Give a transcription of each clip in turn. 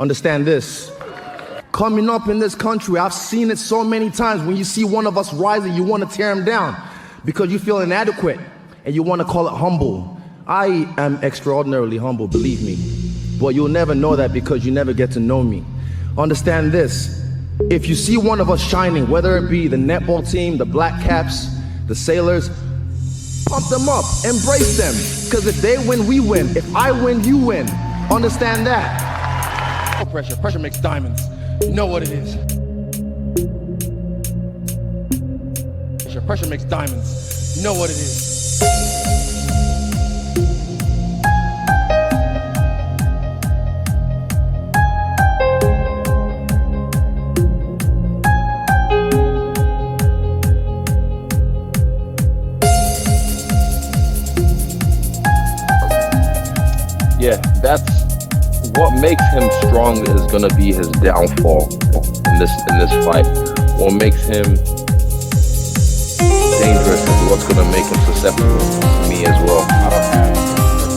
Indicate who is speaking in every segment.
Speaker 1: Understand this. Coming up in this country, I've seen it so many times. When you see one of us rising, you want to tear him down because you feel inadequate and you want to call it humble. I am extraordinarily humble, believe me. But you'll never know that because you never get to know me. Understand this. If you see one of us shining, whether it be the netball team, the Black Caps, the Sailors, pump them up, embrace them. Because if they win, we win. If I win, you win. Understand that. No pressure. Pressure makes diamonds. You know what it is. Pressure makes diamonds. You know what it is.
Speaker 2: Yeah, that's what makes him strong is gonna be his downfall in this fight. What makes him dangerous is what's gonna make him susceptible to me as well. I don't have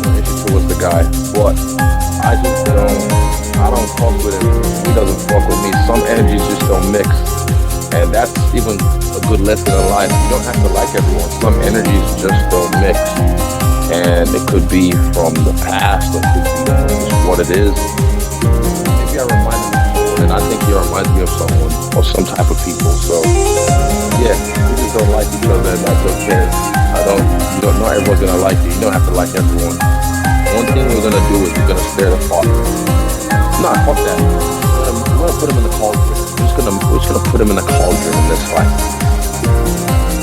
Speaker 2: an issue towards the guy, but I don't fuck with him. He doesn't fuck with me. Some energies just don't mix, and that's even a good lesson in life. You don't have to like everyone. Some energies just don't mix. And it could be from the past, or it could be just what it is. Maybe I remind him of someone, and I think he reminds me of someone, or some type of people. So, yeah, we just don't like each other, and that's okay. Not everyone's gonna like you. You don't have to like everyone. One thing we're gonna do is we're gonna stare the fuck. Nah, fuck that. We're gonna put him in the cauldron. We're just gonna put him in the cauldron in this fight.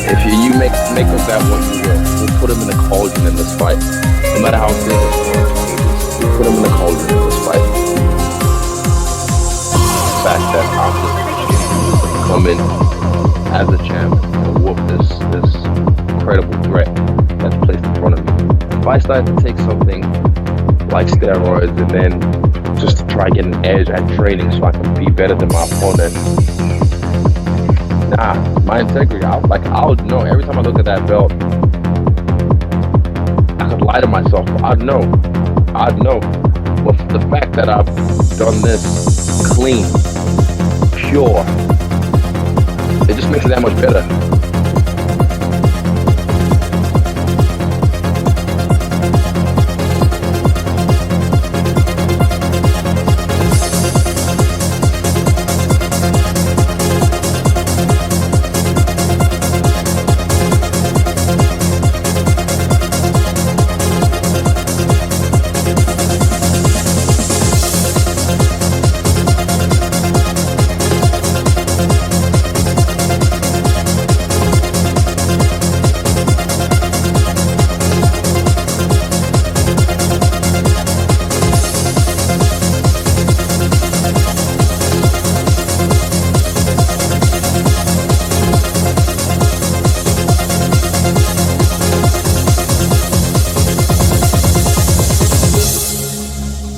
Speaker 2: If you make of that what you will, we'll put him in a cauldron in this fight. No matter how big or small it is, we'll put him in a cauldron in this fight. The fact that I'm just come in as a champ and whoop this incredible threat that's placed in front of me. If I start to take something like steroids and then just to try get an edge at training so I can be better than my opponent, nah, my integrity, I'll know every time I look at that belt, I could lie to myself, but I'd know. But the fact that I've done this clean, pure, it just makes it that much better.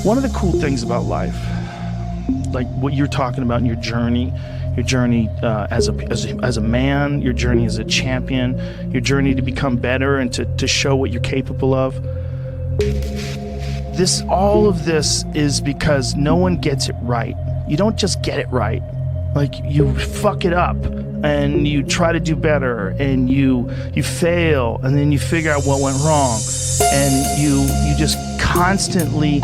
Speaker 3: One of the cool things about life, like what you're talking about in your journey as a man, your journey as a champion, your journey to become better and to show what you're capable of. All of this is because no one gets it right. You don't just get it right. Like, you fuck it up and you try to do better and you fail and then you figure out what went wrong and you just constantly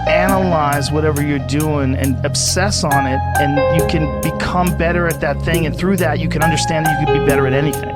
Speaker 3: analyze whatever you're doing and obsess on it, and you can become better at that thing, and through that you can understand that you can be better at anything.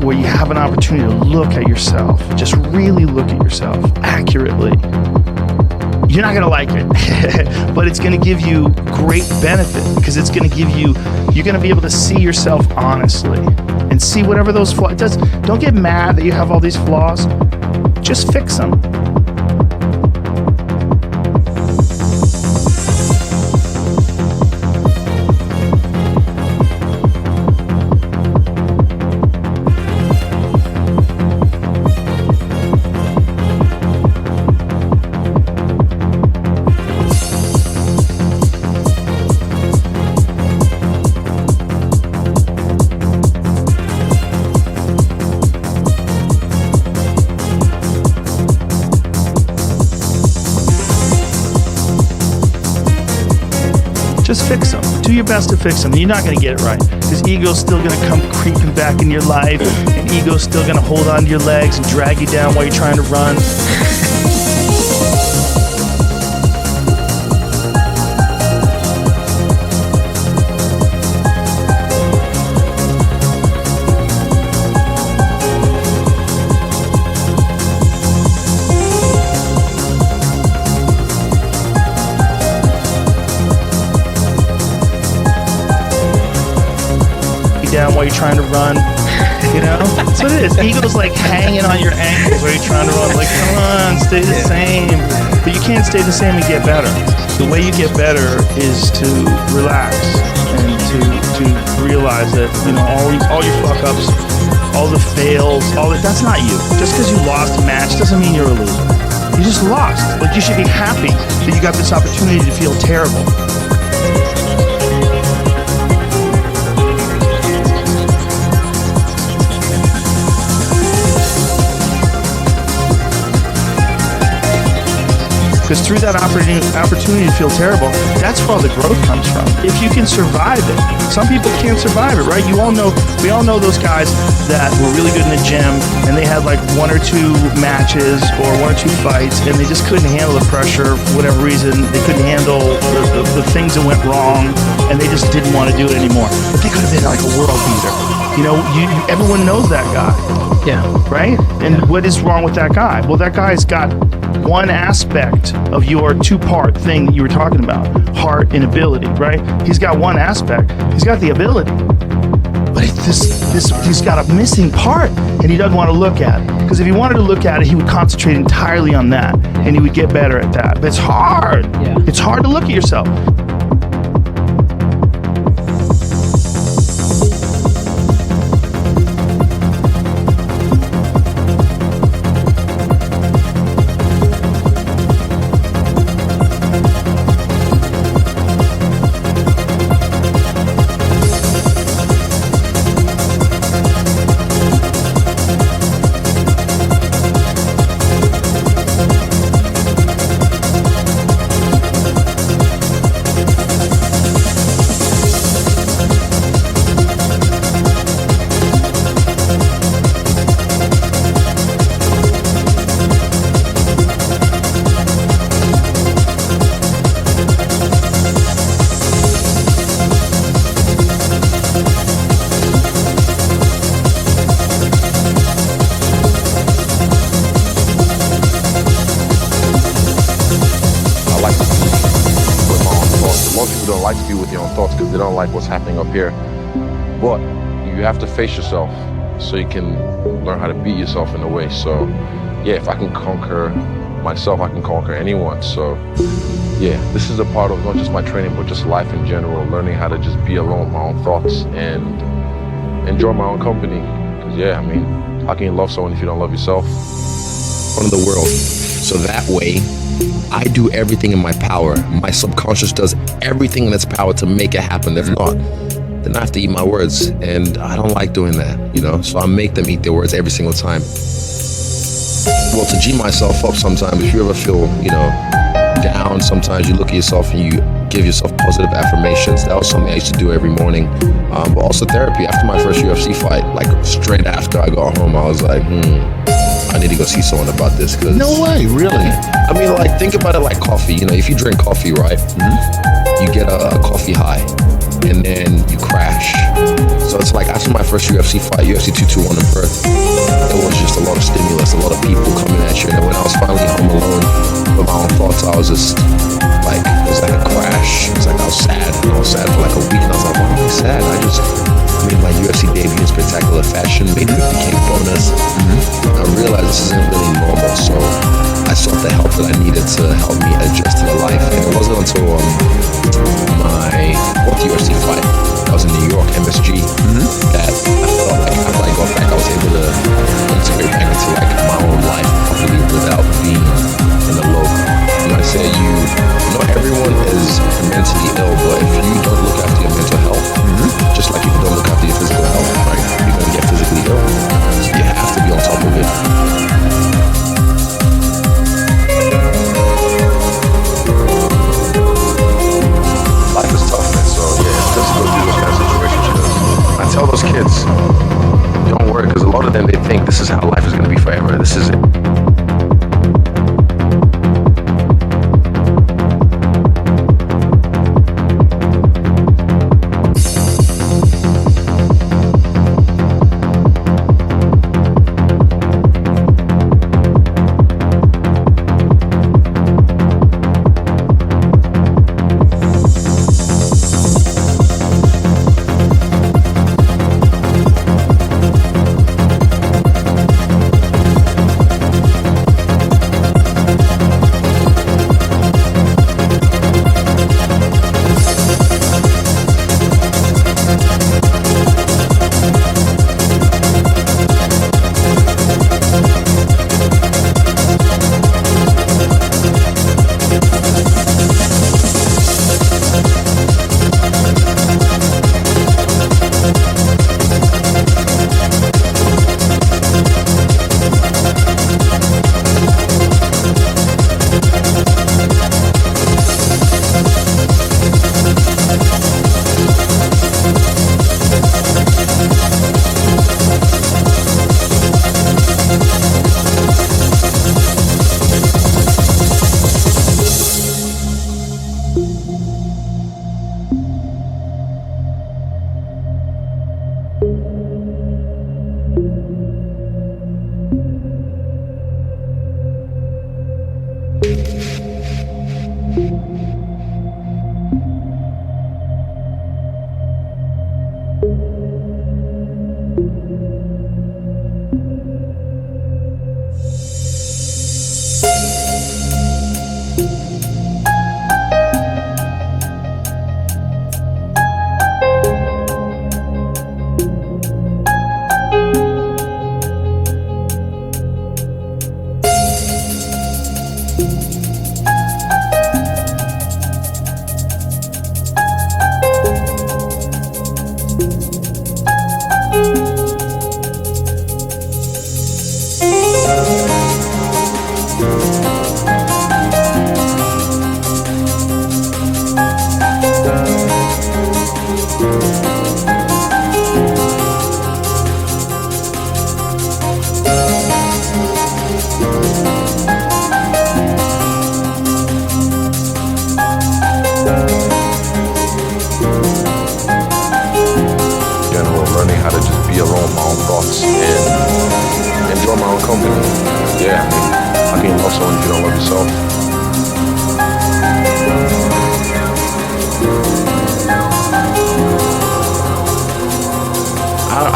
Speaker 3: where you have an opportunity to look at yourself, just really look at yourself accurately. You're not gonna like it, but it's gonna give you great benefit because it's gonna give you, you're gonna be able to see yourself honestly and see whatever those flaws. Don't get mad that you have all these flaws. Just fix them. Just fix them. Do your best to fix them. You're not going to get it right because ego's still going to come creeping back in your life, and ego's still going to hold on to your legs and drag you down while you're trying to run. Down while you're trying to run, you know? That's what it is. Ego's like hanging on your ankles while you're trying to run. Like, come on, stay the same. But you can't stay the same and get better. The way you get better is to relax and to realize that, you know, all your fuck ups, all the fails, that's not you. Just because you lost a match doesn't mean you're a loser. You just lost. Like, you should be happy that you got this opportunity to feel terrible. Because through that opportunity to feel terrible, that's where all the growth comes from. If you can survive it. Some people can't survive it, right? We all know those guys that were really good in the gym and they had like 1 or 2 matches or 1 or 2 fights and they just couldn't handle the pressure for whatever reason. They couldn't handle the things that went wrong and they just didn't want to do it anymore. But they could have been like a world beater. You know, everyone knows that guy.
Speaker 4: Yeah.
Speaker 3: Right? And what is wrong with that guy? Well, that guy's got one aspect of your 2-part thing that you were talking about, heart and ability, right? He's got one aspect. He's got the ability. But he's got a missing part and he doesn't want to look at it. Because if he wanted to look at it, he would concentrate entirely on that and he would get better at that. But it's hard.
Speaker 4: Yeah.
Speaker 3: It's hard to look at yourself.
Speaker 2: Like to be with your own thoughts because they don't like what's happening up here. But you have to face yourself so you can learn how to beat yourself in a way. So yeah, if I can conquer myself, I can conquer anyone. So yeah, this is a part of not just my training but just life in general, learning how to just be alone with my own thoughts and enjoy my own company. Because yeah, I mean, how can you love someone if you don't love yourself?
Speaker 5: Front of the world. So that way I do everything in my power. My subconscious does everything in its power to make it happen. If not, then I have to eat my words. And I don't like doing that, you know? So I make them eat their words every single time. Well, to G myself up sometimes, if you ever feel, you know, down, sometimes you look at yourself and you give yourself positive affirmations. That was something I used to do every morning. But also therapy. After my first UFC fight, like straight after I got home, I was like, I need to go see someone about this. Cause
Speaker 6: No way, really?
Speaker 5: I mean, like, think about it like coffee. You know, if you drink coffee, right, you get a coffee high. and then you crash. So it's like after my first UFC fight, UFC 221 in Perth, it was just a lot of stimulus, a lot of people coming at you. And when I was finally home alone with my own thoughts, I was just like, it was like a crash. It was like I was sad. I was sad for like a week, and I was like, why am I sad? I made my UFC debut in spectacular fashion, made 50K bonus. I realized this isn't really normal, so I sought the help that I needed to help me adjust to the life. And it wasn't until my fourth UFC fight, I was in New York, MSG, that I felt like after I got back, I was able to integrate back into like my own life properly without being in the low. And I say not everyone is mentally ill, but if you don't look after your mental health, just like if you don't look after your physical health, right, you're gonna get physically ill. So you have to be on top of it. Life is tough, man. So yeah, it's just go through those kind of situations. I tell those kids, don't worry, because a lot of them, they think this is how life is gonna be forever. This is it.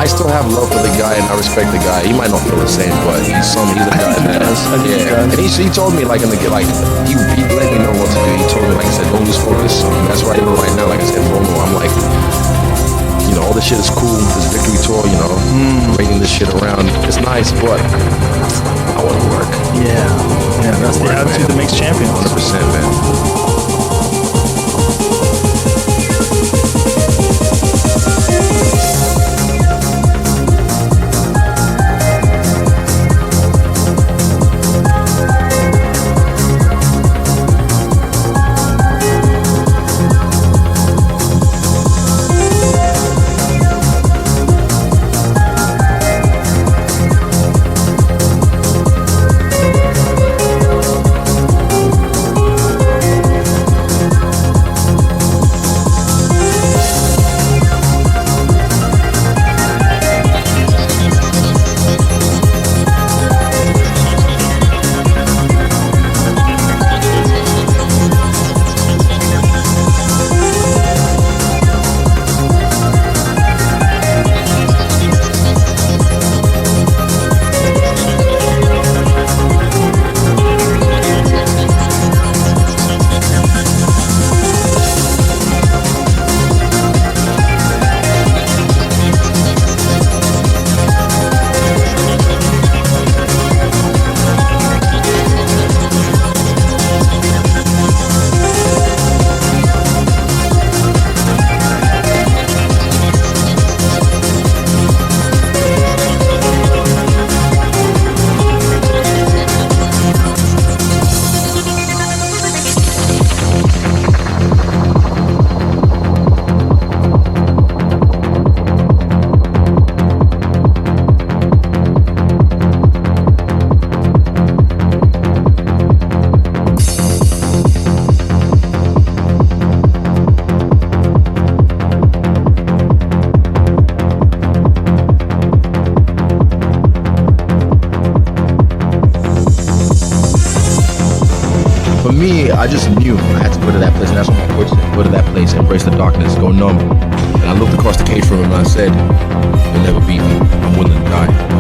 Speaker 5: I still have love for the guy and I respect the guy. He might not feel the same, but he's a guy that yeah. And he told me like he let me know what to do. He told me, like I said, don't lose focus. And that's why even right now, like I said, FOMO, I'm like, all this shit is cool. This victory tour, bringing this shit around. It's nice, but I want to work.
Speaker 3: Yeah, that's the attitude that makes champions.
Speaker 5: 100%, man.
Speaker 1: I just knew I had to go to that place, and that's what my coach said. Go to that place, embrace the darkness, go numb. And I looked across the cage from him and I said, "You'll never beat me. I'm willing to die."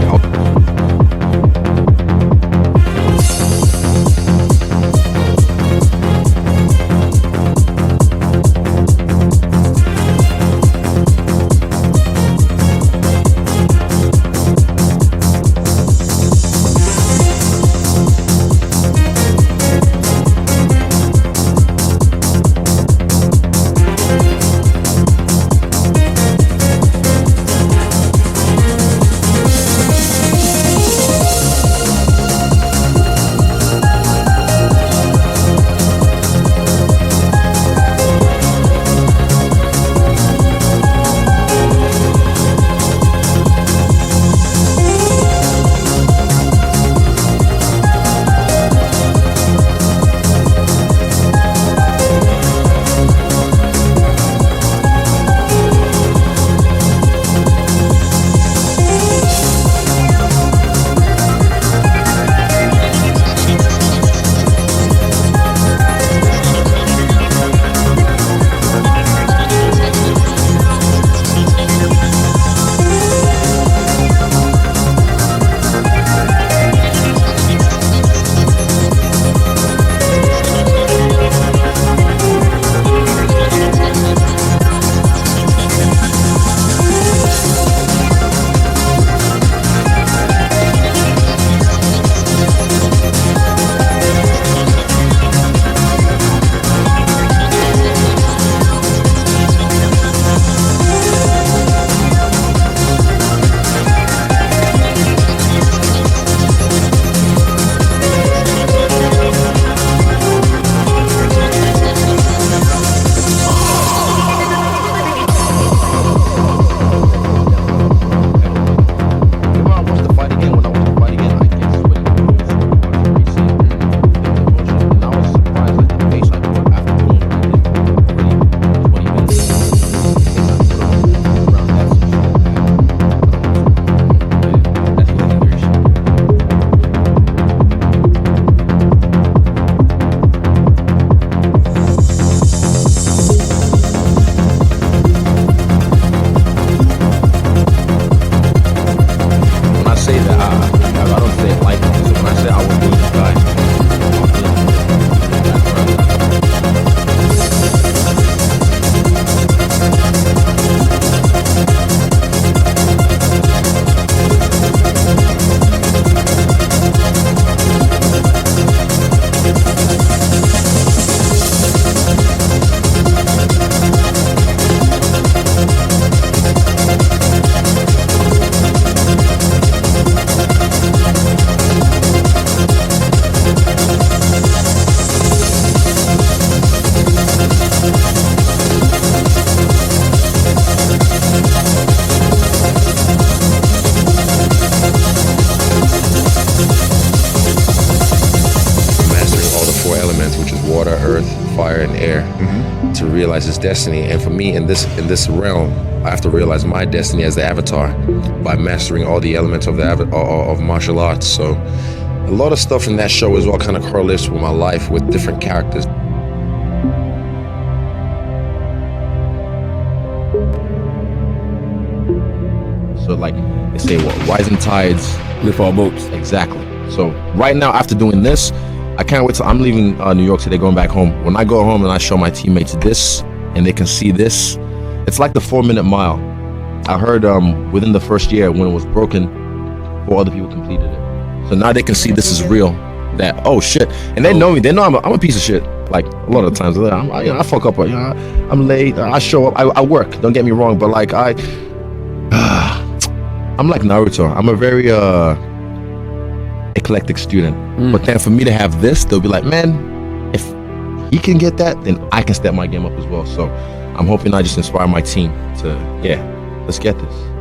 Speaker 5: fire and air to realize his destiny. And for me, in this realm, I have to realize my destiny as the Avatar by mastering all the elements of of martial arts. So a lot of stuff in that show as well kind of correlates with my life with different characters. So like they say, what, rising tides
Speaker 4: lift all boats.
Speaker 5: Exactly. So right now, after doing this, I can't wait till I'm leaving New York today, going back home. When I go home and I show my teammates this, and they can see this, it's like the 4-minute mile. I heard within the first year when it was broken, 4 other people completed it. So now they can see this is real. That, oh shit, and they know me. They know I'm a piece of shit. Like a lot of the times, I fuck up. I'm late. I show up. I work. Don't get me wrong, but like I'm like Naruto. I'm a very eclectic student. But then for me to have this, they'll be like, man, if he can get that, then I can step my game up as well. So I'm hoping I just inspire my team to, yeah, let's get this.